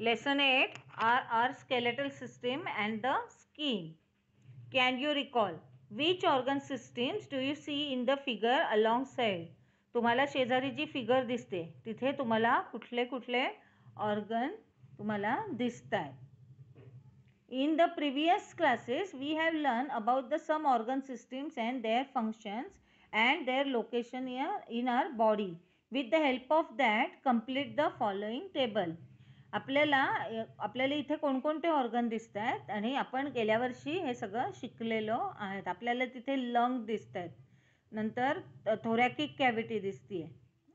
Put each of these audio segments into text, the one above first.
Lesson 8 are skeletal system and the skin. Can you recall which organ systems do you see in the figure alongside? तुम्हाला शेजारी जी figure दिसते तिथे तुम्हाला कुठले कुठले ऑर्गन तुम्हाला दिसतात. In the previous classes we have learned about the some organ systems and their functions and their location in our body. With the help of that complete the following table. आपल्याला इथे कोणकोणते organ दिसत आहेत आणि आपण गेल्या वर्षी हे सगळं शिकलेलो आहेत. आपल्याला तिथे लंग दिसत आहेत, नंतर थोरॅकिक कॅव्हिटी दिसते.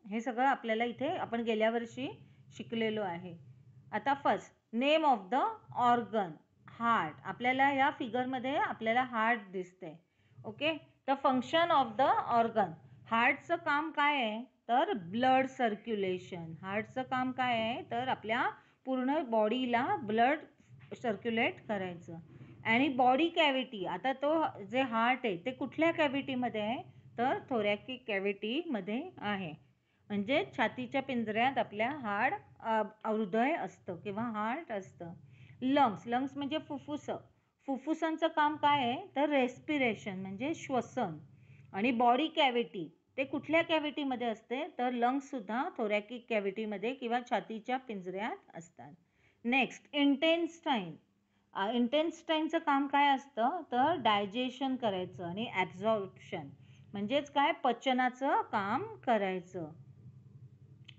हे सगळं आपल्याला इथे आपण गेल्या वर्षी शिकलेलो आहे. आता first name of the organ heart. आपल्याला या फिगरमध्ये आपल्याला हार्ट दिसते. Okay. The function of the organ. हार्टचं काम काय आहे तर ब्लड सर्क्युलेशन. हार्टचं काम काय आहे तर आपल्या पूर्ण बॉडीला ब्लड सर्क्युलेट करायचं. आणि बॉडी कॅव्हिटी, आता तो जे हार्ट आहे ते कुठल्या कॅव्हिटीमध्ये आहे तर थोरॅकिक कॅव्हिटीमध्ये आहे. म्हणजे छातीच्या पिंजऱ्यात आपल्या हृदय असतं किंवा हार्ट असतं. लंग्स म्हणजे फुफ्फुसांचं काम काय आहे तर रेस्पिरेशन म्हणजे श्वसन. आणि बॉडी कॅव्हिटी ते कुठल्या कॅव्हिटीमध्ये असते तर लंग्ससुद्धा थोरॅकिक कॅव्हिटीमध्ये किंवा छातीच्या पिंजऱ्यात असतात. नेक्स्ट इंटेन्स्टाईन. इंटेन्स्टाईनचं काम काय असतं तर डायजेशन करायचं आणि ॲब्झॉर्प्शन म्हणजेच काय पचनाचं काम करायचं.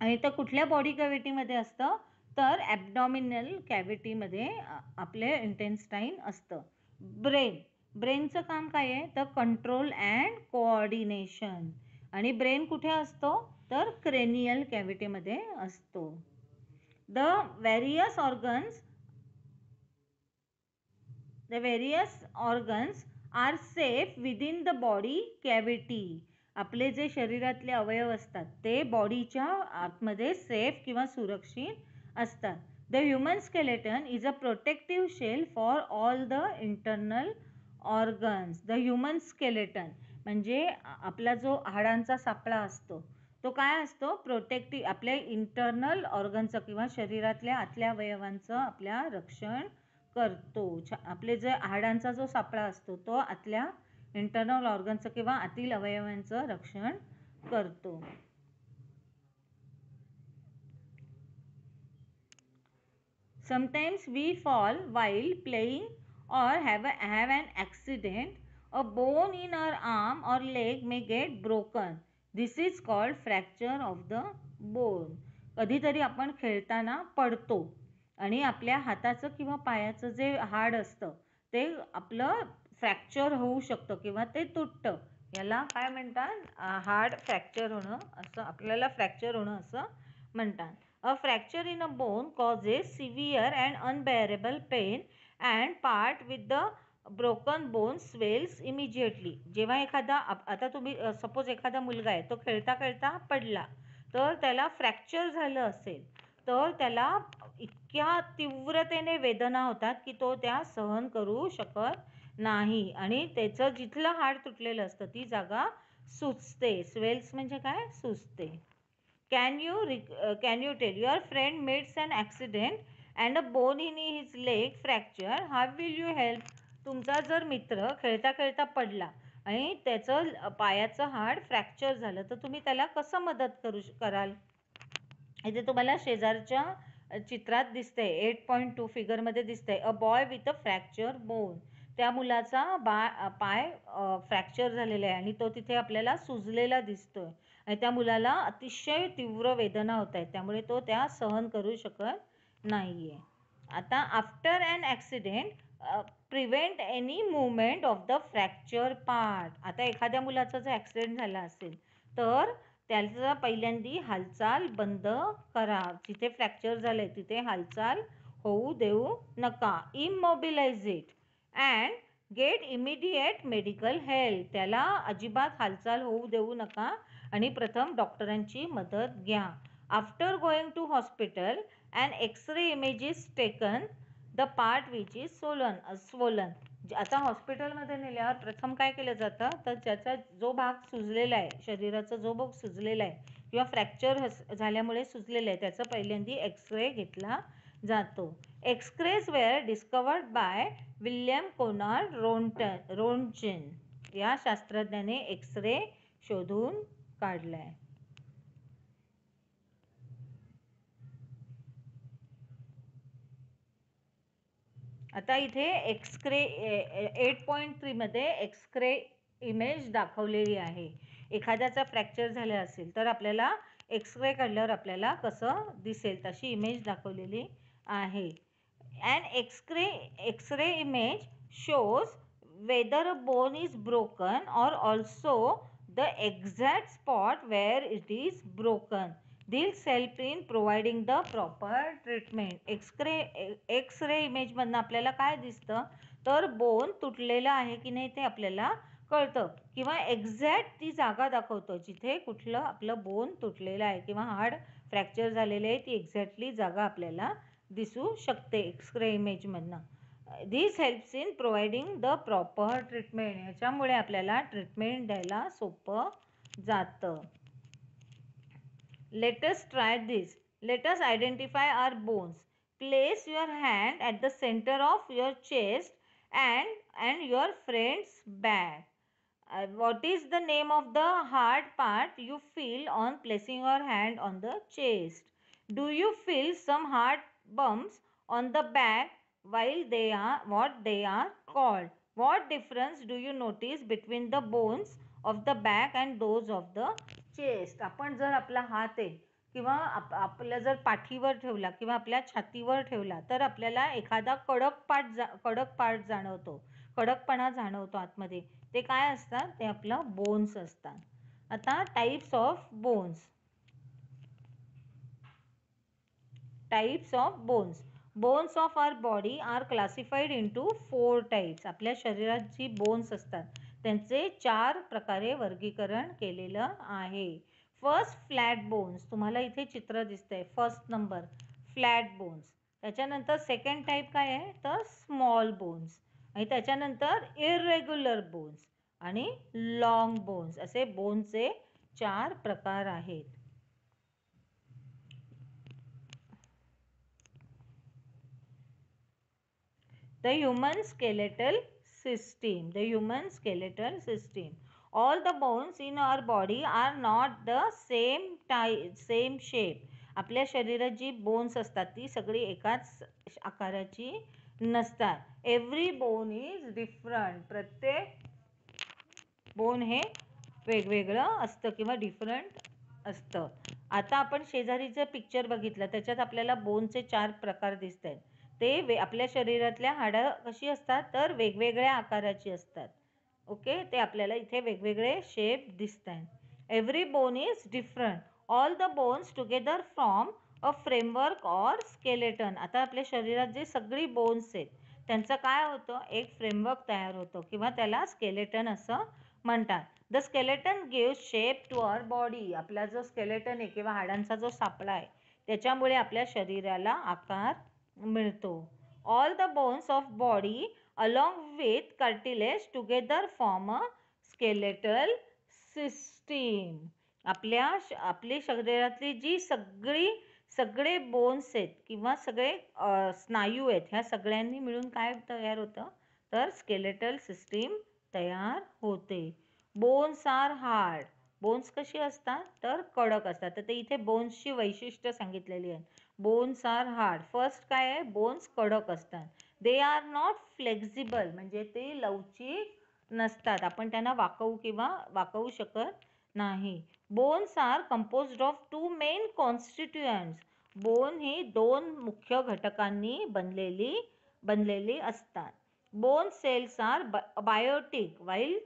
आणि तर कुठल्या बॉडी कॅव्हिटीमध्ये असतं तर ॲब्डॉमिनल कॅव्हिटीमध्ये आपले इंटेन्स्टाईन असतं. ब्रेनचं काम काय आहे तर कंट्रोल अँड कोऑर्डिनेशन. आणि ब्रेन कुठे असतो तर क्रेनियल कॅव्हिटीमध्ये असतो. The various organs are safe within the body cavity. आपले जे शरीरातले अवयव असतात ते बॉडीच्या आतमध्ये सेफ किंवा सुरक्षित असतात. The human skeleton is a protective shell for all the internal organs. The human skeleton म्हणजे आपला जो हाडांचा सापळा असतो तो काय असतो प्रोटेक्टिव्ह. आपल्या इंटरनल ऑर्गनचं किंवा शरीरातल्या आतल्या अवयवांचं आपल्या रक्षण करतो. आपले जे हाडांचा जो सापळा असतो तो आतल्या इंटरनल ऑर्गनचं किंवा आतील अवयवांचं रक्षण करतो. Sometimes we fall while playing or have an accident. A bone in our arm or leg may get broken. This is called fracture of the bone. कधीतरी आपण खेळताना पडतो आणि आपल्या हाताचं किंवा पायाचं जे हाड असतं ते आपलं फ्रॅक्चर होऊ शकतं किंवा ते तुटतं. याला काय म्हणतात हाड फ्रॅक्चर होणं असं, आपल्याला फ्रॅक्चर होणं असं म्हणतात. A fracture in a bone causes severe and unbearable pain and part with the broken bone swells immediately. जेव्हा एखादा आता तुम्ही सपोज एखादा मुलगा आहे तो खेळता खेळता पडला तर त्याला फ्रॅक्चर झालं असेल तर त्याला इतक्या तीव्रतेने वेदना होतात की तो त्या सहन करू शकत नाही आणि त्याचं जिथलं हाड तुटलेलं असतं ती जागा सुजते. स्वेल्स म्हणजे काय सुजते. Can you tell your friend meets an accident and a bone in his leg fracture? How will you help? तुमचा जर मित्र खेळता खेळता पडला आणि त्याचं पायाचं हाड फ्रॅक्चर झालं तर तुम्ही त्याला कसं मदत कराल? इथे तुम्हाला शेजारच्या चित्रात दिसतंय 8.2 फिगरमध्ये दिसतंय a boy with a fracture bone. त्या मुलाचा पाय फ्रॅक्चर झालेला आहे आणि तो तिथे आपल्याला सुजलेला दिसतोय आणि त्या मुलाला अतिशय तीव्र वेदना होत आहेत त्यामुळे तो त्या सहन करू शकत नाहीये. आता after an accident prevent any movement of the fracture part. आता एखाद्या मुलाचा जर ॲक्सिडेंट झाला असेल तर त्याचा पहिल्यांदी हालचाल बंद करा. जिथे फ्रॅक्चर झाले तिथे हालचाल होऊ देऊ नका. Immobilise it and get immediate medical help. त्याला अजिबात हालचाल होऊ देऊ नका आणि प्रथम डॉक्टरांची मदत घ्या. After going to hospital and x-ray image is taken the part which is swollen. आता हॉस्पिटलमध्ये नेल्यावर प्रथम काय केलं जातं तर ज्याचा जो भाग सुजलेला आहे, शरीराचा जो भाग सुजलेला आहे किंवा फ्रॅक्चर झाल्यामुळे सुजलेला आहे त्याचा पहिल्यांदी एक्सरे घेतला जातो. X rays were discovered by William Conrad Roentgen. या शास्त्रज्ञाने एक्सरे शोधून काढलाय. आता इथे एक्सरे 8.3 मध्ये एक्सरे इमेज दाखवलेली आहे. एखाद्याचा फ्रॅक्चर झाला असेल तर आपल्याला एक्सरे काढल्यावर आपल्याला कसं दिसेल तशी इमेज दाखवलेली आहे. An X-ray image shows whether a bone is broken or also the exact spot where it is broken. This help in providing the proper treatment. X-ray image मधनं आपल्याला काय दिसतं तर बोन तुटलेला आहे की नाही ते आपल्याला कळतं किंवा एक्झॅक्ट ती जागा दाखवतं जिथे कुठलं आपलं बोन तुटलेलं आहे किंवा हाड फ्रॅक्चर झालेलं आहे ती एक्झॅक्टली जागा आपल्याला दिसू शकते एक्सरे इमेज मधनं. This helps in providing the proper treatment. ह्याच्यामुळे आपल्याला ट्रीटमेंट द्यायला सोपं जातं. Let us try this. Let us identify our bones. Place your hand at the center of your chest and your friend's back. What is the name of the hard part you feel on placing your hand on the chest? Do you feel some hard bumps on the back while they are what they are called? What difference do you notice between the bones of the back and those of the chest? आपण जर आपला हात आहे किंवा आपल्या जर पाठीवर ठेवला किंवा आपल्या छातीवर ठेवला तर आपल्याला एखादा कडक पार्ट जाणवतो, कडकपणा जाणवतो आतमध्ये. ते काय असतात ते आपलं बोन्स असतात. आता types of bones. Types of bones. Bones of our body are classified into 4 types. आपल्या शरीरात जी बोन्स असतात त्यांचे 4 प्रकारे वर्गीकरण केलेलं आहे. First flat bones. तुम्हाला इथे चित्र दिसतंय. First number flat bones. त्याच्यानंतर सेकंड टाईप काय आहे तर स्मॉल बोन्स आणि त्याच्यानंतर इरेग्युलर बोन्स आणि लॉंग बोन्स असे बोनचे 4 प्रकार आहेत. The human skeletal system. The human skeletal system. All the bones in our body are not the same type, same shape. आपल्या शरीरात जी बोन्स असतात ती सगळी एकाच आकाराची नसतात. Every bone is different. प्रत्येक बोन हे वेगवेगळं असतं किंवा डिफरंट असतं. आता आपण शेजारीचं पिक्चर बघितलं त्याच्यात आपल्याला बोनचे 4 प्रकार दिसत आहेत. ते आपल्या शरीरातल्या हाडं कशी असतात तर वेगवेगळ्या आकाराची असतात. ओके, ते आपल्याला इथे वेगवेगळे शेप दिसत आहेत. Every bone is different. All the bones together form a framework or skeleton. आता आपल्या शरीरात जे सगळी बोन्स आहेत त्यांचं काय होतं एक फ्रेमवर्क तयार होतं किंवा त्याला स्केलेटन असं म्हणतात. The skeleton gives shape to our body. आपला जो स्केलेटन आहे किंवा हाडांचा जो सापळा आहे त्याच्यामुळे आपल्या शरीराला आकार मिळतो. All the bones of body along with cartilage together form a skeletal system. आपली शरीरातली जी सगळे बोन्स आहेत किंवा सगळे स्नायू आहेत ह्या सगळ्यांनी मिळून काय तयार होतं तर स्केलेटल सिस्टीम तयार होते. Bones R hard. बोन्स कशी असतात तर कडक असतात. तर ते इथे बोन्सची वैशिष्ट्य सांगितलेली आहे. Bones R hard. फर्स्ट काय आहे बोन्स कडक असतात. दे आर नॉट फ्लेक्झिबल म्हणजे ते लवचिक नसतात. आपण त्यांना वाकवू शकत नाही. Bones are composed of 2 main constituents. Bone ही 2 मुख्य घटकांनी बनलेली असतात. Bone cells are biotic while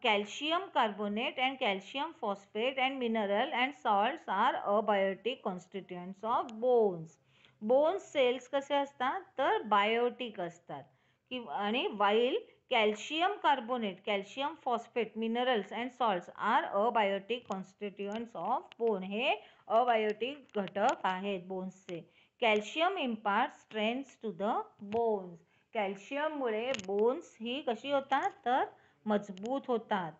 calcium carbonate and calcium phosphate and mineral and salts are abiotic constituents of bones. Bone cells कसे असतात तर बायोटिक असतात आणि while calcium carbonate, calcium phosphate, minerals and salts are abiotic constituents of bone. हे abiotic घटक आहेत बोन्सचे. Calcium imparts strength to the bones. कॅल्शियममुळे बोन्स ही कशी होतात तर मजबूत होतात.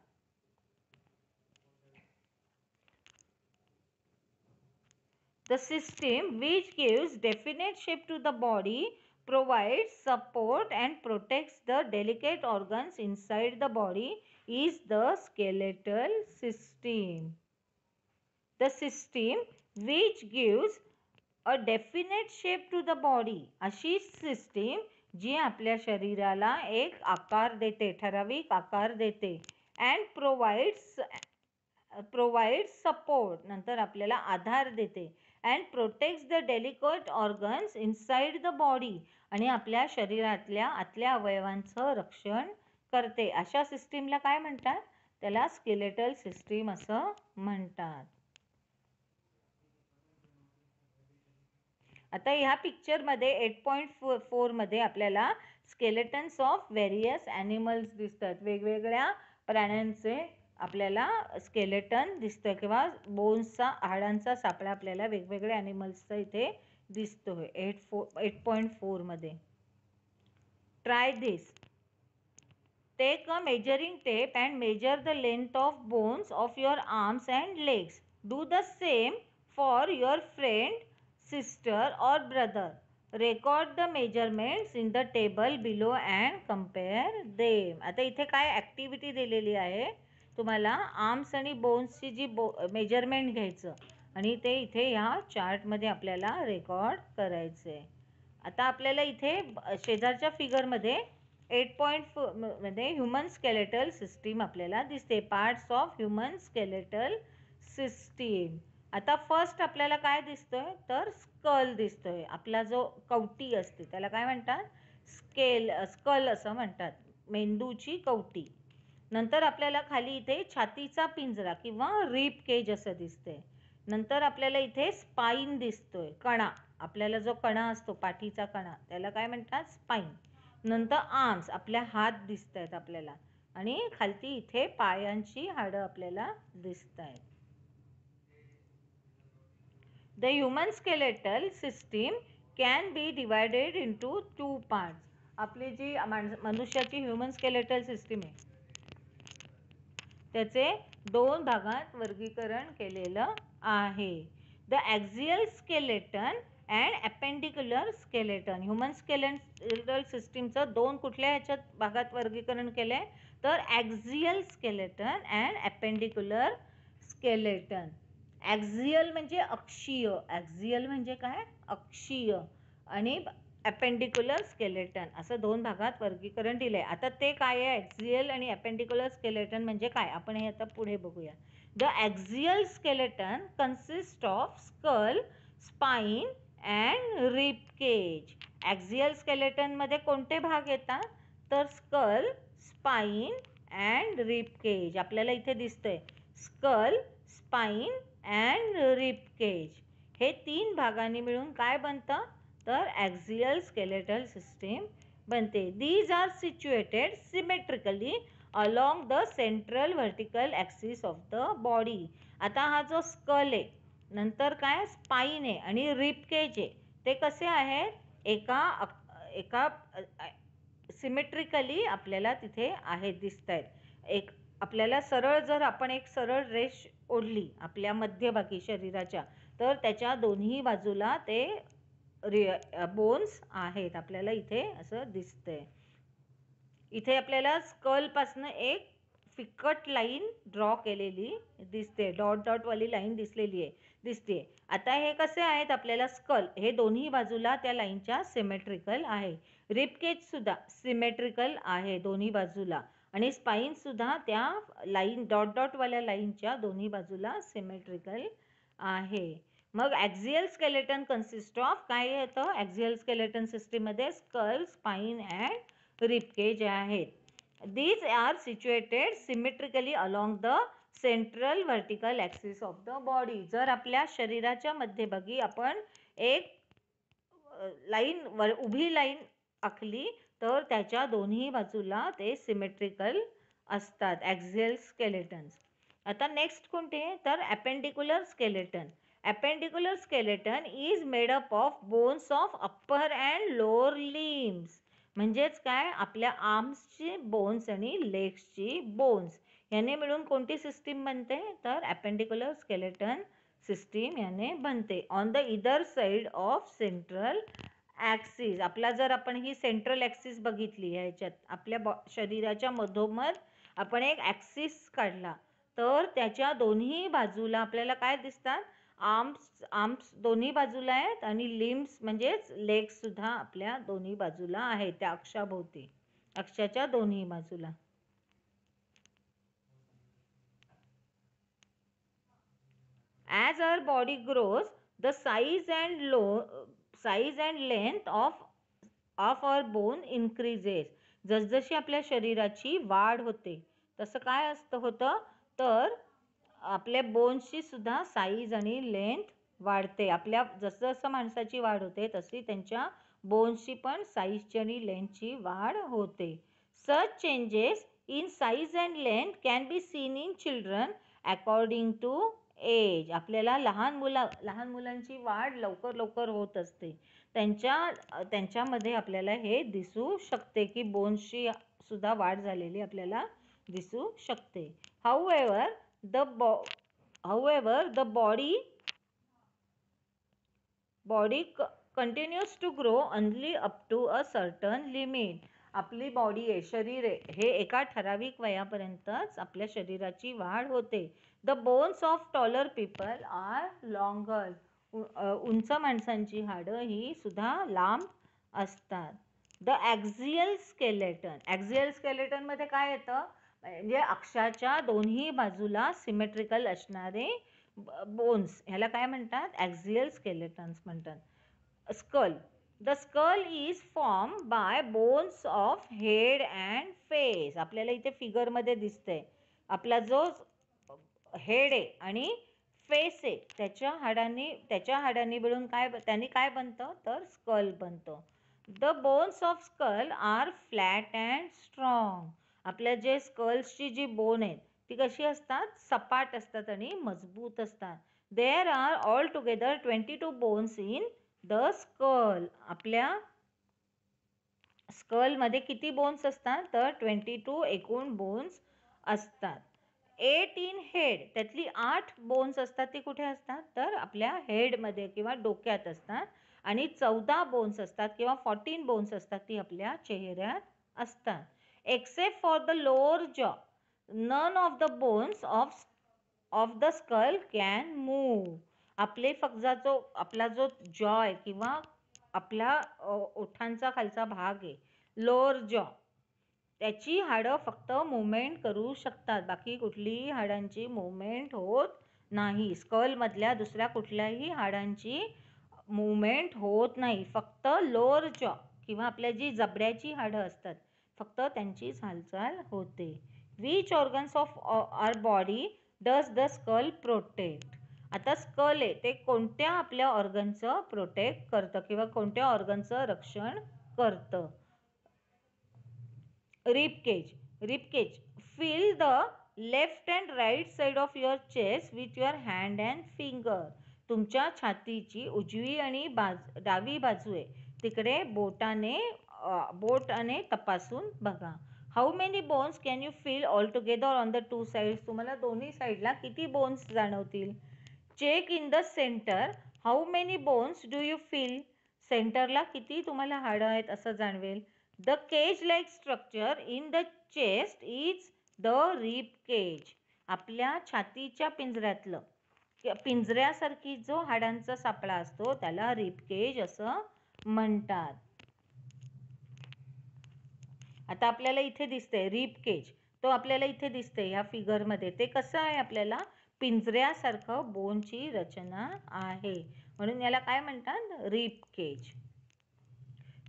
The system which gives definite shape to the body, provides support and protects the delicate organs inside the body is the skeletal system. The system which gives a definite shape to the body, अशी system जी आपल्या शरीराला एक आकार देते, ठराविक आकार देते. And provides support, नंतर आपल्याला आधार देते. And protects the delicate organs inside the body, आणि आपल्या शरीरातल्या आतल्या अवयवांचं रक्षण करते. अशा सिस्टीमला काय म्हणतात? त्याला स्केलेटल सिस्टीम असं म्हणतात. आता ह्या पिक्चरमध्ये 8.4 मध्ये आपल्याला स्केलेटन्स ऑफ व्हेरियस ॲनिमल्स दिसतात. वेगवेगळ्या प्राण्यांचे आपल्याला स्केलेटन दिसतं, किंवा बोन्सचा, हाडांचा सापळा आपल्याला वेगवेगळ्या ॲनिमल्सचा इथे दिसतोय 8.4 मध्ये. Try this. Take a measuring tape and measure the length of bones of your arms and legs. Do the same for your friend, sister or brother. Record the measurements in the table below and compare them. आता इथे काय activity दिलेली आहे तुम्हाला? Arms आणि बोन्सची जी measurement घ्यायचं आणि ते इथे ह्या चार्टमध्ये आपल्याला रेकॉर्ड करायचं आहे. आता आपल्याला इथे शेजारच्या फिगरमध्ये 8.4 मध्ये ह्युमन स्केलेटल सिस्टीम आपल्याला दिसते. Parts of human skeletal system. आता फर्स्ट आपल्याला काय दिसतोय? तर स्कल दिसतोय. आपला जो कवटी असते त्याला काय म्हणतात? स्कल असं म्हणतात, मेंदूची कवटी. नंतर आपल्याला खाली इथे छातीचा पिंजरा किंवा रिप केज असं दिसतंय. नंतर आपल्याला इथे स्पाईन दिसतोय, कणा. आपल्याला जो कणा असतो, पाठीचा कणा, त्याला काय म्हणतात? स्पाईन. नंतर आर्म्स, आपल्या हात दिसत आहेत आपल्याला, आणि खालती इथे पायांची हाडं आपल्याला दिसत आहेत. The human skeletal system can be divided into 2 parts. आपली जी मनुष्याची ह्युमन स्केलेटल सिस्टीम आहे त्याचे 2 भागात वर्गीकरण केलेलं आहे. The axial skeleton and appendicular skeleton. Human skeletal सिस्टीमचं 2 कुठल्या ह्याच्यात भागात वर्गीकरण केलंय? तर axial skeleton and appendicular skeleton. Axial म्हणजे अक्षीय. ॲक्झियल म्हणजे काय? अक्षीय. आणि अपेंडिक्युलर स्केलेटन असं 2 भागात वर्गीकरण दिलंय. आता ते काय आहे? ॲक्झियल आणि अपेंडिक्युलर स्केलेटन म्हणजे काय? आपण हे आता पुढे बघूया. The axial skeleton consist of skull, spine and rib cage. Axial स्केलेटनमध्ये कोणते भाग येतात? तर skull, spine and rib cage. आपल्याला इथे दिसतंय skull, spine and rib cage. हे 3 भागांनी मिळून काय बनतं? तर ॲक्झियल स्केलेटल सिस्टीम बनते. These are situated symmetrically along the central vertical axis of the body. आता हा जो स्कल आहे, नंतर काय स्पाईन आहे आणि रिब केज आहे, ते कसे आहेत? एका सिमेट्रिकली आपल्याला तिथे आहेत, दिसत आहेत. एक आपल्याला सरळ, जर आपण एक सरळ रेष ओढली आपल्या मध्यभागी शरीराच्या, तर त्याच्या दोन्ही बाजूला ते बोन्स आहेत. आपल्याला इथे असं दिसतंय. इथे आपल्याला स्कलपासनं एक फिकट लाईन ड्रॉ केलेली दिसते, डॉट डॉट वाली लाईन दिसते. आता हे कसे आहेत? आपल्याला स्कल हे दोन्ही बाजूला त्या लाईनच्या सिमेट्रिकल आहे. रिब केज सुद्धा सिमेट्रिकल आहे दोन्ही बाजूला, आणि स्पाईन सुद्धा त्या लाईन, डॉट डॉट वाल्या लाईनच्या दोन्ही बाजूला सिमेट्रिकल आहे. मग ॲक्झियल स्केलेटन कन्सिस्ट ऑफ काय येतं? ॲक्झियल स्केलेटन सिस्टीममध्ये skull, spine and rib cage आहेत. These are situated symmetrically along the central vertical axis of the body. जर आपल्या शरीराच्या मध्यभागी आपण एक लाईन, उभी लाईन आखली, तर त्याच्या दोन्ही बाजूला ते सिमेट्रिकल असतात ॲक्झियल स्केलेटन्स. आता नेक्स्ट कोणते? तर appendicular skeleton. Appendicular skeleton is made up of bones of upper and lower limbs. म्हणजेच काय? आपल्या आर्म्सची बोन्स आणि लेग्सची बोन्स याने मिळून कोणती सिस्टीम बनते? तर अपेंडिक्युलर स्केलेटन सिस्टीम याने बनते. On the either side of central axis. आपला जर आपण ही सेंट्रल ॲक्सिस बघितली ह्याच्यात आपल्या शरीराच्या मधोमध आपण एक ॲक्सिस काढला तर त्याच्या दोन्ही बाजूला आपल्याला काय दिसतात, आर्म्स दोन्ही बाजूला आहेत आणि लिम्स म्हणजेच लेग्स सुद्धा आपल्या दोन्ही बाजूला आहेत त्या अक्षाभोवती, अक्षाच्या दोन्ही बाजूला. As our body grows, the size and length of our bone increases. जसजशी आपल्या शरीराची वाढ होते तसं काय होतं तर आपल्या बोन्सची सुद्धा साईज आणि लेंथ वाढते. आपल्या जसं जसं माणसाची वाढ होते तशी त्यांच्या बोन्सची पण साईजची आणि लेंथची वाढ होते. Such changes in size and length can be seen in children according to age. आपल्याला लहान मुलांची वाढ लवकर होत असते. त्यांच्यामध्ये आपल्याला हे दिसू शकते की बोन्सची सुद्धा वाढ झालेली आपल्याला दिसू शकते. However, the body continues to grow only up to a certain limit. आपली बॉडी आहे, शरीर आहे, हे एका ठराविक वयापर्यंतच आपल्या शरीराची वाढ होते. The bones of taller people are longer. उंच माणसांची हाडं ही सुद्धा लांब असतात. द ॲक्झियल स्केलेटन मध्ये काय येतं, म्हणजे अक्षाच्या दोन्ही बाजूला सिमेट्रिकल असणारे बोन्स, ह्याला काय म्हणतात, ॲक्झियल स्केलेटन्स म्हणतात. Skull. The skull is formed by bones of head and face. आपल्याला इथे फिगर मध्ये दिसतंय आपला जो हेड आहे आणि फेस आहे त्याच्या हाडांनी मिळून त्यांनी काय बनतं तर स्कल बनतं. The bones of skull are flat and strong. आपल्या जे स्कल्सची जी बोन आहेत ती कशी असतात, सपाट असतात आणि मजबूत असतात. There are all together 22 bones in the skull. आपल्या स्कल मध्ये किती बोन्स असतात तर 22 एकूण बोन्स असतात. 8 इन हेड. त्यातली 8 बोन्स असतात ती कुठे असतात तर आपल्या हेड मध्ये किंवा डोक्यात असतात. आणि 14 बोन्स असतात किंवा 14 बोन्स असतात ती आपल्या चेहऱ्यात असतात. Except for the lower jaw, none of the bones of the skull can move. आपला जो जॉ आहे किंवा आपला ओठांचा खालचा भाग आहे, लोअर जॉ, त्याची हाडं फक्त मुवमेंट करू शकतात. बाकी कुठलीही हाडांची मुवमेंट होत नाही. स्कल मधल्या दुसऱ्या कुठल्याही हाडांची मुवमेंट होत नाही. फक्त लोअर जॉ किंवा आपल्या जी जबड्याची हाडं असतात फक्त त्यांचीच हालचाल होते. Which organs of our body does the skull protect. आता स्कल आहे ते कोणत्या आपल्या ऑर्गनचं प्रोटेक्ट करतं किंवा कोणत्या ऑर्गनचं रक्षण करतं. Ribcage. Fill the left and right side of your chest with your hand and finger. तुमच्या छातीची उजवी आणि डावी बाजू आहे तिकडे बोटाने तपासून बघा. How many bones can you feel all together on the two sides. तुम्हाला दोन्ही साईडला किती बोन्स जाणवतील. Check in the centre. How many bones do you feel. सेंटरला किती तुम्हाला हाडं आहेत असं जाणवेल. The cage like structure in the chest is the rib cage. आपल्या छातीच्या पिंजऱ्यासारखी जो हाडांचा सापळा असतो त्याला रिब केज असं म्हणतात. आता आपल्याला इथे दिसतंय रिब केज, तो आपल्याला इथे दिसतंय ह्या फिगर मध्ये. ते कसं आहे, आपल्याला पिंजऱ्यासारखं बोनची रचना आहे म्हणून याला काय म्हणतात, rib cage.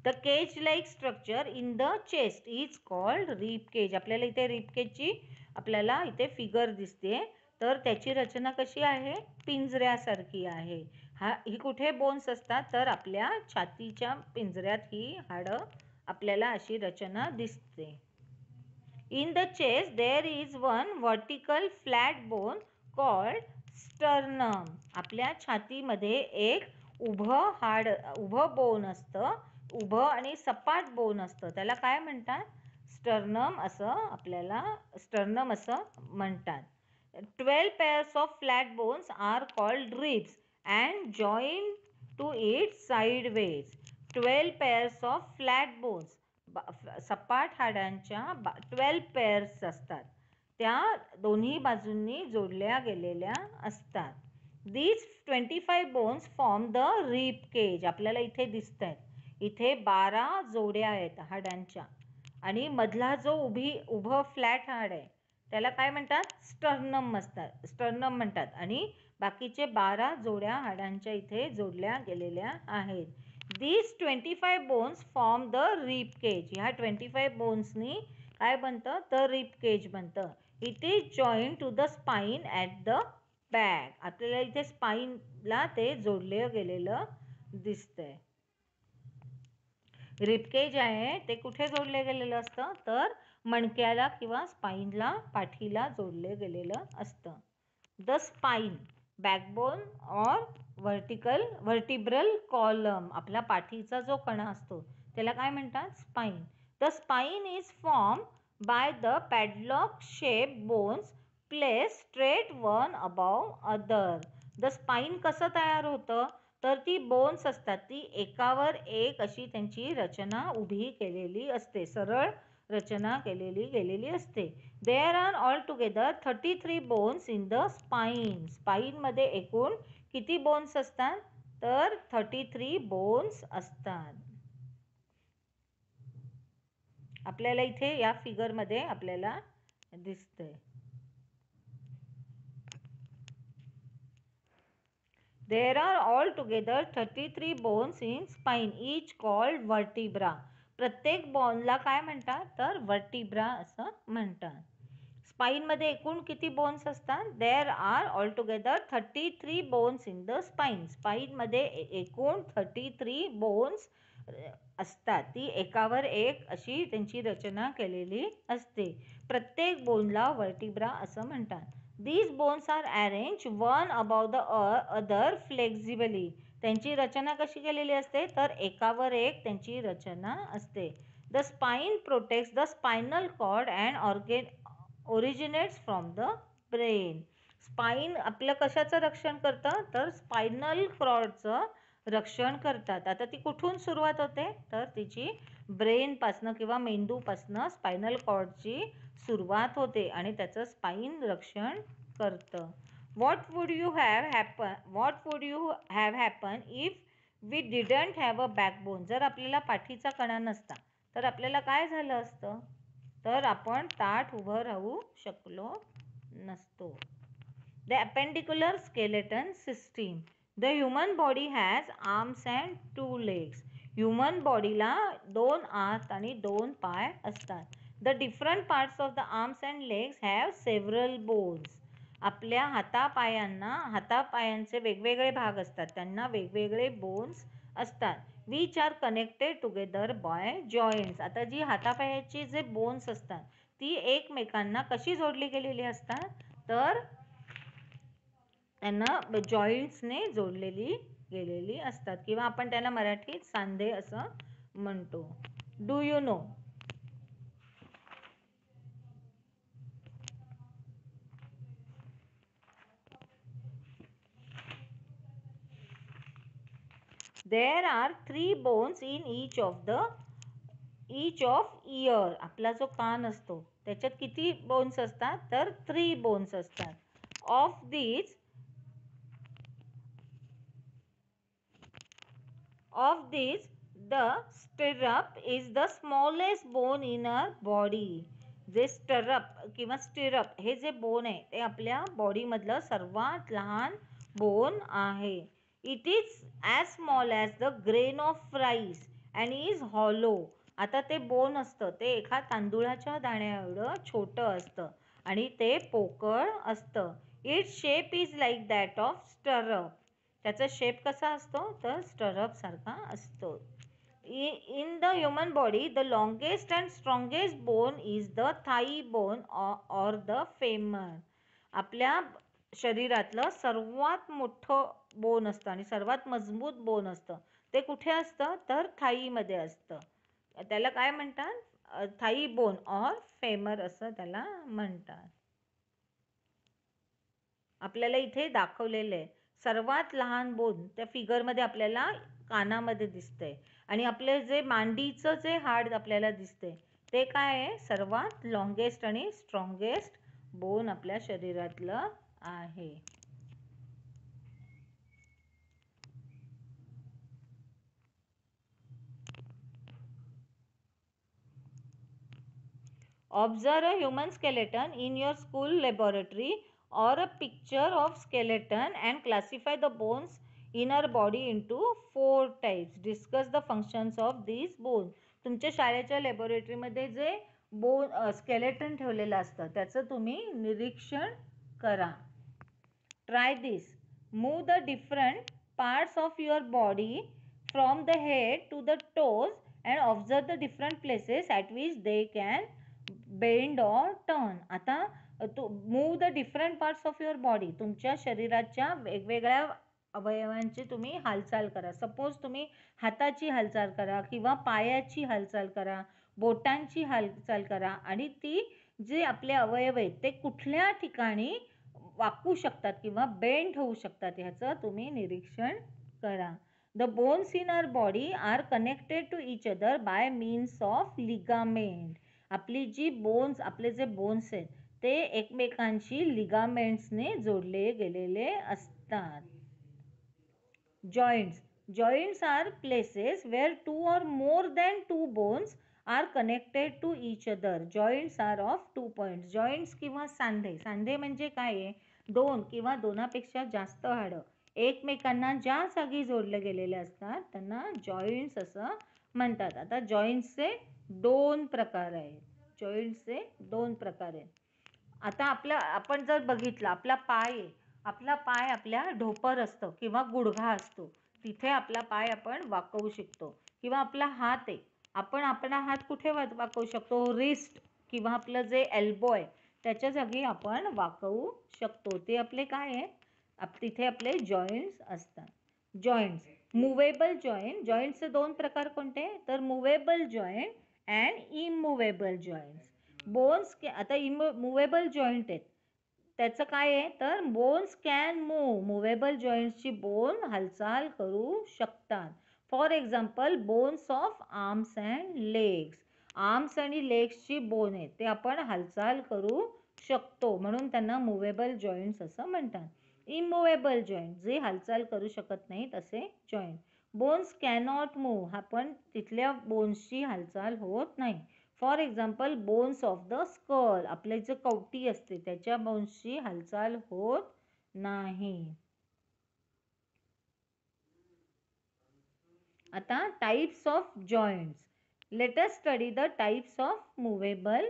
The cage like structure in the chest is called rib cage. आपल्याला इथे रिब केजची आपल्याला इथे फिगर दिसते तर त्याची रचना कशी आहे, पिंजऱ्यासारखी आहे. ही कुठे बोन्स असतात तर आपल्या छातीच्या पिंजऱ्यात ही हाडं आपल्याला अशी रचना दिसते. In the chest there is one vertical flat bone called sternum. आपल्या छातीमध्ये एक उभं बोन असतं, उभं आणि सपाट बोन असतं, त्याला काय म्हणतात, स्टर्नम असं म्हणतात. 12 pairs of flat bones are called ribs and joined to it sideways. 12 pairs of flat bones, सपाट हाडांच्या 12 pairs असतात, त्या दोन्ही बाजूंनी जोडल्या गेलेल्या असतात. These 25 bones form the rib cage. आपल्याला इथे दिसत आहेत, इथे 12 जोड्या आहेत हाडांच्या आणि मधला जो उभं फ्लॅट हाड आहे त्याला काय म्हणतात, स्टर्नम म्हणतात आणि बाकीचे 12 जोड्या हाडांच्या इथे जोडल्या गेलेल्या आहेत. These 25 bones form the rib cage. ह्या 25 बोन्सनी काय बनतं, तर रिब केज बनतं. It is join to the spine at the back. आपल्याला इथे स्पाइनला ते जोडलं गेलेलं दिसतंय. रिबकेज आहे ते कुठे जोडले गेलेलं असतं, तर मणक्याला किंवा स्पाइनला, पाठीला जोडले गेलेलं असतं. द स्पाइन, बॅकबोन और व्हर्टिब्रल कॉलम, आपला पाठीचा जो कणा असतो त्याला काय म्हणतात, spine. The spine is form by the padlock shape bones place straight one above other. The spine कसं तयार होतं, तर ती बोन्स असतात ती एकावर एक अशी त्यांची रचना उभी केलेली असते, सरळ रचना केलेली गेलेली असते. There are all together 33 bones in the spine. स्पाइनमध्ये एकूण किती बोन्स असतात, तर 33 बोन्स असतात. आपल्याला इथे या फिगरमध्ये आपल्याला दिसतंय. There are altogether 33 bones in spine, each called vertebra. प्रत्येक बोनला काय म्हणतात, तर वर्टिब्रा असं म्हणतात. स्पाइनमध्ये एकूण किती बोन्स असतात, there are altogether 33 bones in the spine. स्पाइनमध्ये एकूण 33 बोन्स असतात, ती एकावर एक अशी त्यांची रचना केलेली असते. प्रत्येक बोनला वर्टिब्रा असं म्हणतात. These bones are arranged one above the other flexibly. त्यांची रचना कशी केलेली असते, तर एकावर एक त्यांची रचना असते. The spine protects the spinal cord and originates from the brain. Spine आपलं कशाचं रक्षण करतं, तर स्पायनल कॉर्डचं रक्षण करतात. आता ती कुठून सुरुवात होते, तर तिची ब्रेनपासनं किंवा मेंदूपासनं स्पायनल कॉर्डची सुरुवात होते आणि त्याचं स्पाइन रक्षण करतं. What would you have happen if we didn't have a backbone? जर आपल्याला पाठीचा कणा नसता तर आपल्याला काय झालं असतं, तर आपण ताठ उभं राहू शकलो नसतो. The appendicular skeleton system. The human body has arms and 2 legs. Human बॉडीला 2 हात आणि 2 पाय असतात. The different parts of the arms and legs have several bones. आपल्या हातापायांचे वेगवेगळे भाग असतात, त्यांना वेगवेगळे बोन्स असतात. Which are connected together by joints. आता जी हातापायाची जे बोन्स असतात ती एकमेकांना कशी जोडली गेलेली असतात, तर त्यांना जॉईंट्सने जोडलेली गेलेली असतात किंवा आपण त्याला मराठीत सांधे असं म्हणतो. Do you know, there are 3 bones in each of ear. आपला जो कान असतो त्याच्यात किती बोन्स असतात, तर 3 बोन्स असतात. Of these the stirrup is the smallest bone in our body. जे किंवा स्टिरअप हे जे बोन आहे ते आपल्या बॉडीमधलं सर्वात लहान बोन आहे. It is as small as the grain of rice and is hollow. आता ते बोन असतं ते एका तांदूळाच्या दाण्याएवढं छोटं असतं आणि ते पोकळ असतं. Its shape is like that of stirrup. त्याचा शेप कसा असतो, तर स्टरअप सारखा असतो. In the human body, the longest and strongest bone is the thigh bone or the femur. आपल्या शरीरातलं सर्वात मोठं बोन असतं आणि सर्वात मजबूत बोन असतं ते कुठे असतं, तर थाईमध्ये असतं. त्याला काय म्हणतात, थाई बोन और फेमर असं त्याला म्हणतात. आपल्याला इथे दाखवलेलं आहे. सर्वात लहान बोन त्या फिगरमध्ये आपल्याला कानामध्ये दिसतंय आणि आपले जे मांडीचं जे हाड आपल्याला दिसतंय ते काय आहे, सर्वात लॉंगेस्ट आणि स्ट्रॉंगेस्ट बोन आपल्या शरीरातलं आहे. Observe a human skeleton in your school laboratory or a picture of skeleton and classify the bones inner body into 4 types. Discuss the functions of these bones. तुमच्या शाळेच्या लॅबोरेटरीमध्ये जे स्केलेटन ठेवलेलं असतं त्याचं तुम्ही निरीक्षण करा. Try this. Move the different parts of your body from the head to the toes and observe the different places at which they can bend or turn. आता move the different parts of your body. तुमच्या शरीराच्या वेगवेगळ्या अवयवांची तुम्ही हालचाल करा. Suppose तुम्ही हाताची हालचाल करा किंवा पायाची हालचाल करा, बोटांची हालचाल करा आणि ती जे आपले अवयव आहेत ते कुठल्या ठिकाणी वाकू शकतात किंवा बेंड होऊ शकतात ह्याचं तुम्ही निरीक्षण करा. The bones in our body are connected to each other by means of ligament. आपली जी बोन्स, आपले जे बोन्स आहेत ते एकमेकांशी लिगामेंट्सने जोडले गेलेले असतात. Joints. Joints are places where 2 or more than 2 bones are connected to each other. Joints are of 2 points. Joints किंवा सांधे. सांधे म्हणजे काय आहे, 2 किंवा 2पेक्षा जास्त हाडं एकमेकांना ज्या जागी जोडले गेलेले असतात त्यांना जॉइंट्स असं म्हणतात. आता जॉइंट्सचे 2 प्रकार आहेत. जॉइंट्सचे 2 प्रकार आहेत. आता आपण जर बघितलं आपला पाय आपल्या ढोपर असतं किंवा गुडघा असतो, तिथे आपला पाय आपण वाकवू शकतो. किंवा आपला हात आहे, आपण आपला हात कुठे वाकवू शकतो, रिस्ट किंवा आपलं जे एल्बो आहे त्याच्या जागी आपण वाकवू शकतो. ते आपले काय आहे, तिथे आपले जॉइंट्स असतात. जॉइंट्स. Movable joint. जॉइंट्सचे 2 प्रकार कोणते, तर movable joint and immovable joints. Bones आता मुवेबल जॉइंट आहेत त्याचं काय आहे, तर बोन्स कॅन मूव. मुवेबल जॉइंट्सची बोन हालचाल करू शकतात. For example bones of arms and legs. Arms आणि लेग्सची बोन आहेत ते आपण हालचाल करू शकतो म्हणून त्यांना मुवेबल जॉइंट्स असं म्हणतात. इमूवेबल जॉइंट जे हालचाल करू शकत नाहीत असे जॉइंट. बोन्स कॅनॉट मूव्ह, आपण तिथल्या बोन्सची हालचाल होत नाही. For example bones of the skull, आपले जे कवटी असते त्याच्या बोन्सची हालचाल होत नाही. आता types of joints. Late us study the types of movable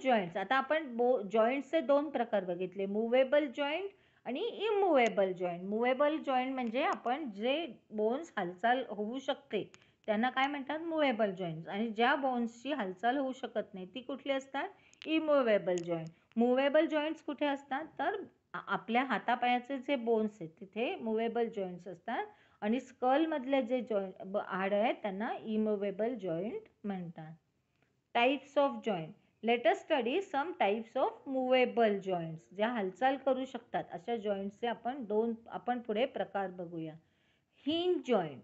joints. आता आपण जॉइंट्सचे 2 प्रकार बघितले, मुवेबल जॉइंट आणि इमूवेबल जॉइंट. मुवेबल जॉइंट म्हणजे आपण जे बोन्स हालचाल होऊ शकते त्यांना काय म्हणतात, मुवेबल जॉइंट्स. आणि ज्या बोन्सची हालचाल होऊ शकत नाही ती कुठली असतात, इमूवेबल जॉइंट. मुवेबल जॉइंट्स कुठे असतात, तर आपल्या हातापायाचे जे बोन्स आहेत तिथे मुवेबल जॉइंट्स असतात आणि स्कलमधले जे हाड आहेत त्यांना इमूवेबल जॉइंट म्हणतात. Types of joint. Let us study some types of movable joints. ज्या हालचाल करू शकतात अशा जॉइंट्सचे आपण पुढे प्रकार बघूया. Hinge joint.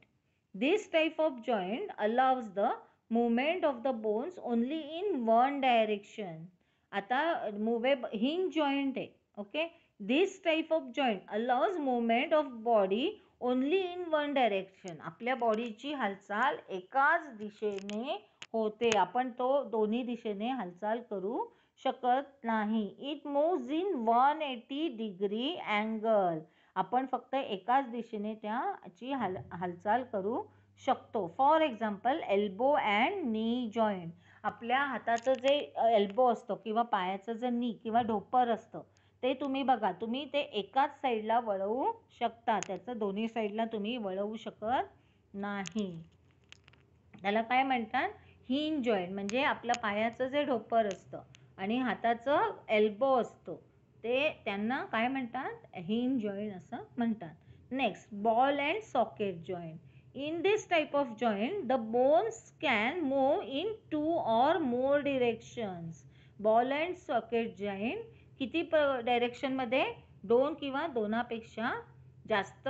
This type of joint allows the movement of the bones only in one direction. आता hinge joint आहे, okay. This type of joint allows movement of body only in one direction. आपल्या बॉडीची हालचाल एकाच दिशेने होते, आपण तो दोन्ही दिशेने हालचाल करू शकत नाही. It moves in 180 degree angle. आपण फक्त एकाच दिशेने त्याची हालचाल करू शकतो. फॉर एक्झाम्पल एल्बो अँड नी जॉईंट. आपल्या हाताचं जे एल्बो असतो किंवा पायाचं जे नी किंवा ढोपर असतं ते तुम्ही बघा, तुम्ही ते एकाच साईडला वळवू शकता, त्याचं दोन्ही साईडला तुम्ही वळवू शकत नाही. त्याला काय म्हणतात, हिंज जॉईंट. म्हणजे आपल्या पायाचं जे ढोपर असतं आणि हाताचं एल्बो असतो ते त्यांना काय म्हणतात, हिंज जॉईंट असं म्हणतात. Next, ball and socket joint. In this type of joint, the bones can move in 2 or more directions. Ball and socket joint, किती डायरेक्शनमध्ये? 2 किंवा 2पेक्षा जास्त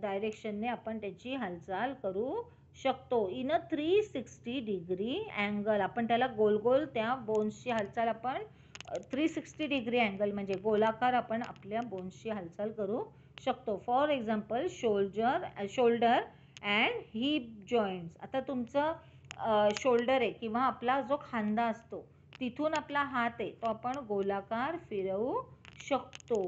डायरेक्शनने आपण त्याची हालचाल करू शकतो. In a 360 degree angle. आपण त्याला गोल गोल त्या बोन्सची हालचाल आपण 360 डिग्री अँगल म्हणजे गोलाकार आपण आपल्या बोन्सची हालचाल करू शकतो. For example shoulder and heap joints. आता तुमचं शोल्डर आहे किंवा आपला जो खांदा असतो तिथून आपला हात आहे तो आपण गोलाकार फिरवू शकतो.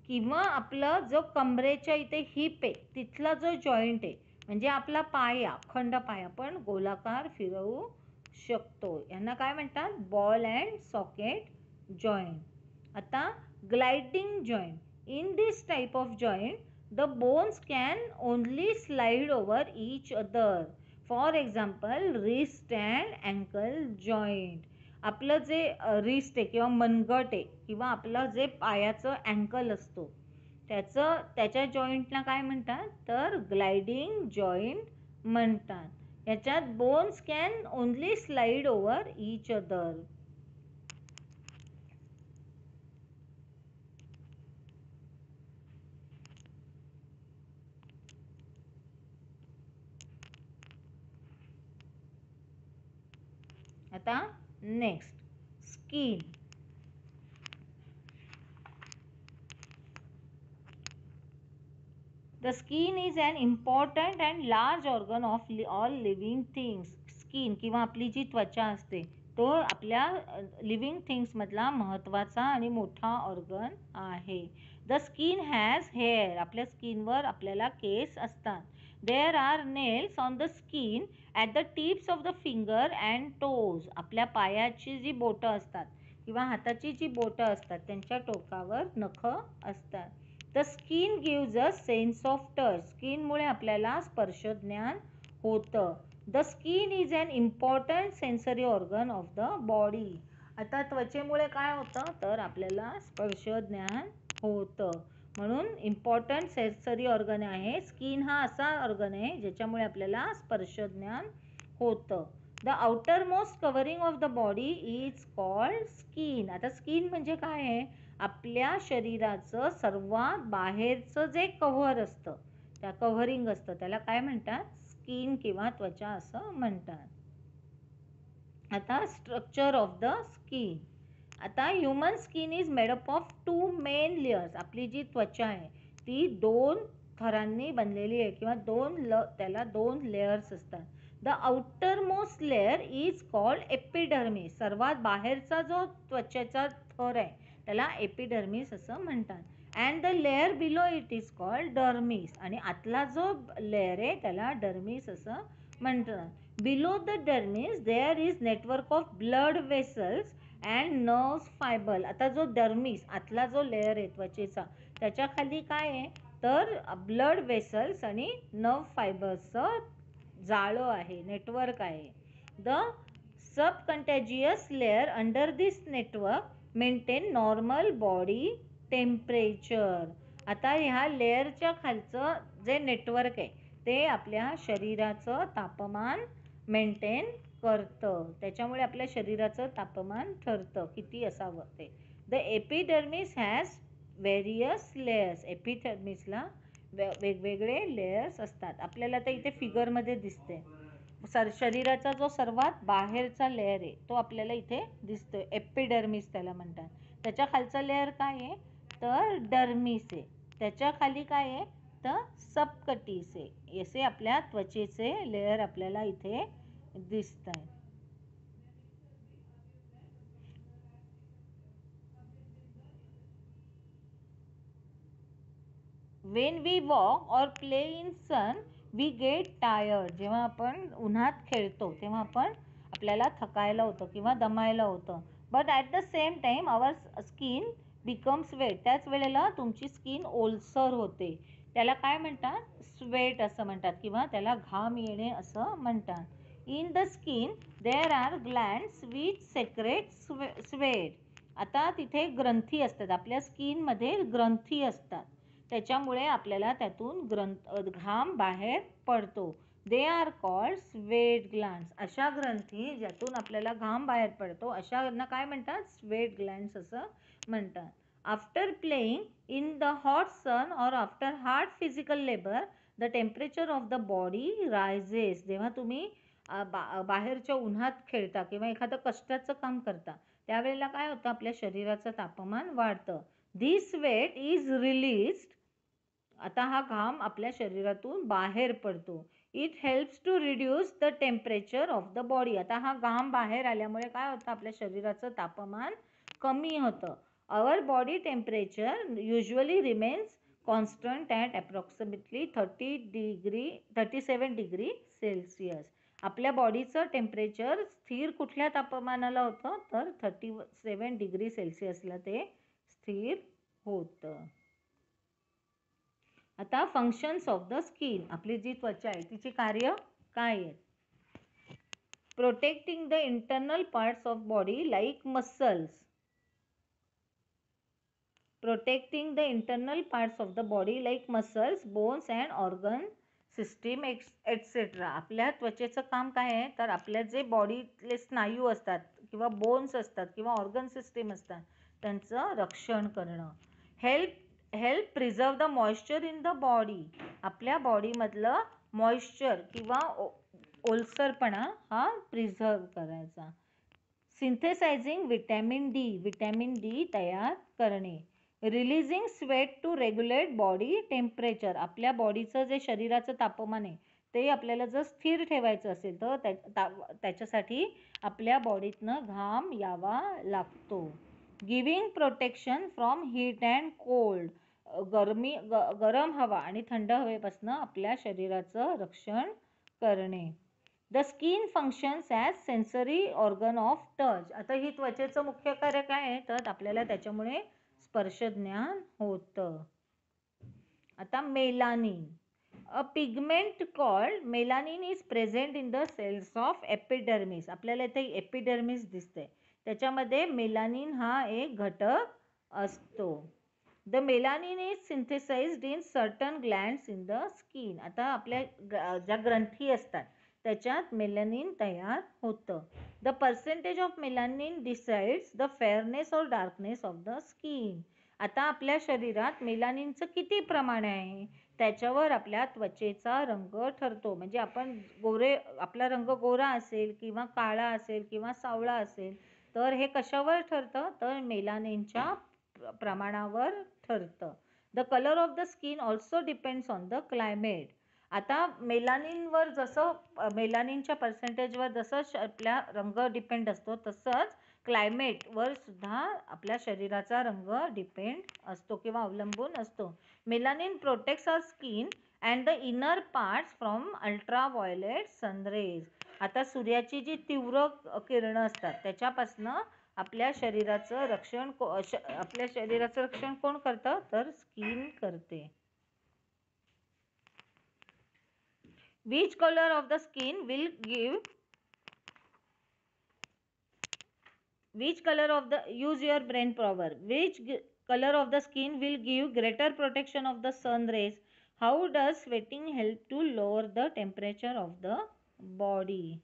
किंवा आपलं जो कमरेच्या इथे हिप आहे तिथला जो जॉईंट आहे म्हणजे आपला पाया, अखंड पाय आपण गोलाकार फिरवू शकतो. यांना काय म्हणतात? Ball and socket joint. आता gliding joint. In this type of joint the bones can only slide over each other. For example, wrist and ankle joint. आपलं जे रिस्ट आहे किंवा मनगट आहे किंवा आपलं जे पायाचं अँकल असतो त्याच्या जॉईंटला काय म्हणतात? तर ग्लायडिंग जॉईंट म्हणतात. याच्यात bones can only slide over each other. आता next, skin. The skin is an important and large organ of all living things. Skin किंवा आपली जी त्वचा असते तो आपल्या लिव्हिंग थिंग्स मधला महत्त्वाचा आणि मोठा ऑर्गन आहे. The skin has hair. आपल्या स्किनवर आपल्याला केस असतात. There are nails on the skin at the tips of the finger and toes. आपल्या पायाची जी बोटं असतात किंवा हाताची जी बोटं असतात त्यांच्या टोकावर नखं असतात. The skin gives a sense of touch. स्किनमुळे आपल्याला स्पर्शज्ञान होतं. The skin is an important sensory organ of the body. आता त्वचेमुळे काय होतं? तर आपल्याला स्पर्शज्ञान होतं. म्हणून इम्पॉर्टंट सेन्सरी ऑर्गन आहे. स्किन हा असा ऑर्गन आहे ज्याच्यामुळे आपल्याला स्पर्शज्ञान होतं. The outermost covering of the body is called skin. आता स्किन म्हणजे काय आहे? आपल्या शरीराचं सर्वात बाहेरचं जे कव्हर असतं, त्या कव्हरिंग असतं त्याला काय म्हणतात? स्किन किंवा त्वचा असं म्हणतात. आता स्ट्रक्चर ऑफ द स्किन. आता human skin is made up of 2 main layers. आपली जी त्वचा आहे ती 2 थरांनी बनलेली आहे किंवा त्याला 2 लेयर्स असतात. The outer most layer is called epidermis. सर्वात बाहेरचा जो त्वचेचा थर आहे त्याला एपिडर्मिस असं म्हणतात. And the layer below it is called dermis. आणि आतला जो लेयर आहे त्याला डर्मिस असं म्हणतात. Below the dermis there is network of blood vessels and nerves fibre. आता जो डर्मिस आतला जो लेयर आहे त्वचेचा त्याच्या खाली काय आहे? तर ब्लड वेसल्स आणि नर्व फायबर्सचं जाळं आहे, नेटवर्क आहे. The subcutaneous layer under this network maintain normal body temperature. आता ह्या लेअरच्या खालचं जे नेटवर्क आहे ते आपल्या शरीराचं तापमान मेंटेन करतं. त्याच्यामुळे आपल्या शरीराचं तापमान ठरतं किती असावं ते. The epidermis has various layers. एपिडर्मिसला वेगवेगळे लेयर्स असतात. आपल्याला तर इथे फिगरमध्ये दिसते. शरीराचा जो सर्वात बाहेरचा लेयर आहे तो आपल्याला इथे दिसतोय, एपिडर्मिस त्याला म्हणतात. त्याच्या खालचा लेयर काय आहे? तर डर्मिस आहे. त्याच्या खाली काय आहे? तर सबकटीस आहे. असे आपल्या त्वचेचे लेयर आपल्याला इथे दिसत आहे. When we walk or play in sun, we get tired. जेव्हा आपण उन्हात खेळतो तेव्हा आपल्याला थकायला होतं किंवा दमायला होतं. But at the same time our skin becomes wet. त्याच वेळेला तुमची स्किन ओलसर होते. त्याला काय म्हणतात? स्वेट असं म्हणतात किंवा त्याला घाम येणे असं म्हणतात. In the skin there are glands which secrete sweat. आता तिथे ग्रंथी असतात. आपल्या स्किनमध्ये ग्रंथी असतात. त्याच्यामुळे आपल्याला त्यातून घाम बाहेर पडतो. They are called sweat glands. अशा ग्रंथी ज्यातून आपल्याला घाम बाहेर पडतो अशांना काय म्हणतात? स्वेट ग्लँड्स असं म्हणतात. After playing in the hot sun or after hard physical labour the temperature of the body rises. जेव्हा तुम्ही बाहेरच्या उन्हात खेळता किंवा एखादं कष्टाचं काम करता त्यावेळेला काय होतं, आपल्या शरीराचं तापमान वाढतं. This sweat is released. आता हा घाम आपल्या शरीरातून बाहेर पडतो. It helps to reduce the temperature of the body. आता हा घाम बाहेर आल्यामुळे काय होतं, आपल्या शरीराचं तापमान कमी होतं. Our body temperature usually remains constant at approximately 37 degree Celsius. आपल्या बॉडीचं टेम्परेचर स्थिर कुठल्या तापमानाला होतं, तर 37 डिग्री सेल्सिअसला ते स्थिर होतं. आता फंक्शन्स ऑफ द स्किन. आपली जी त्वचा आहे तिची कार्य काय आहेत? Protecting the internal parts of body like muscles. Protecting the internal parts of the body like muscles, bones and organ system etcetera. आपल्या त्वचेचं काम काय आहे, तर आपल्या जे बॉडीतले स्नायू असतात किंवा बोन्स असतात किंवा ऑर्गन सिस्टीम असतात त्यांचं रक्षण करणं. Help preserve the moisture in the body. आपल्या बॉडीमधलं मॉइश्चर किंवा ओलसरपणा हा प्रिझर्व करायचा. सिंथेसायझिंग विटॅमिन डी तयार करणे. Releasing sweat to regulate body temperature. आपल्या बॉडीचं जे शरीराचं तापमान आहे ते आपल्याला जर स्थिर ठेवायचं असेल तर त्याच्यासाठी आपल्या बॉडीतनं घाम यावा लागतो. Giving protection from heat and cold. गरम हवा आणि थंड हवेपासून आपल्या शरीराचं रक्षण करणे. The skin functions as sensory organ of touch. आता ही त्वचेचं मुख्य कार्य काय आहे, तर आपल्याला त्याच्यामुळे स्पर्श ज्ञान होतं. आता melanin. A pigment called melanin is present in the cells of epidermis. आपल्याला इथे एपिडर्मिस दिसते, त्याच्यामध्ये मेलानिन हा एक घटक असतो. The melanin is synthesised in certain glands in the skin. आता आपल्या ज्या ग्रंथी असतात त्याच्यात मेलानिन तयार होतं. The percentage of melanin decides the fairness or darkness of the skin. आता आपल्या शरीरात मेलानिनचं किती प्रमाण आहे त्याच्यावर आपल्या त्वचेचा रंग ठरतो. म्हणजे आपला रंग गोरा असेल किंवा काळा असेल किंवा सावळा असेल तर हे कशावर ठरतं, तर मेलानिनच्या प्रमाणावर ठरतं. The colour of the skin also depends on the climate. आता मेलानिनच्या पर्सेंटेजवर जसं आपला रंग डिपेंड असतो तसंच क्लायमेटवर सुद्धा आपल्या शरीराचा रंग डिपेंड असतो किंवा अवलंबून असतो. Melanin protects our skin and the inner parts from ultraviolet sunrays. आता सूर्याची जी तीव्र किरणं असतात त्याच्यापासनं आपल्या शरीराचं रक्षण कोण करतं, तर स्किन करते. Which color of the skin will give use your brain power. Which color of the skin will give greater protection of the sun rays? How does sweating help to lower the temperature of the body?